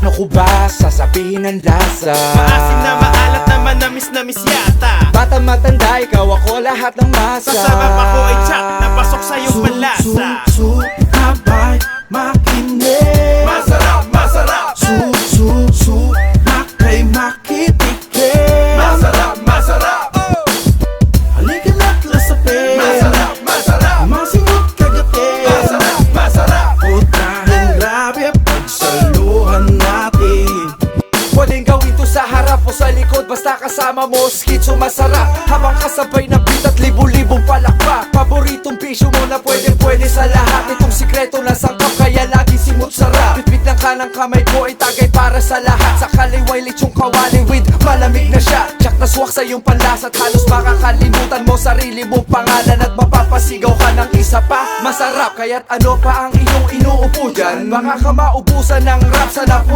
Ano ko ba sasabihin ng lasa? Maasim na maalat na manamis na yata. Bata matanda, ikaw ako lahat ng masa. Sasarap ako ay tsak, napasok sa iyong panlasa. Habay makinig. Masarap, masarap. Makay makitikin. Masarap, masarap. Halika na't lasapin. Masarap, masarap. Masingot kagatin. Masarap, masarap. Putahing grabe pagsaluhan natin. Pwedeng gawin to sa harap o sa likod, basta kasama mo, skitso masarap. Habang kasabay na beat at libu-libong palakpak. Paboritong bisyo mo na pwede sa lahat. Itong sikreto na sangkap, kaya lagi simut sarap. Bitbit ng kanang kamay ko ay tagay para sa lahat. Sa kaliway lechong kawali with malamig na siya. Tsak na swak sa iyong panlasa at halos makakalimutan mo sarili mong pangalan. At mapapasigaw ka ng isa pa. Masarap, kaya't ano pa ang iyong inuupo dyan? Baka ka maubusan ng rap sa napu.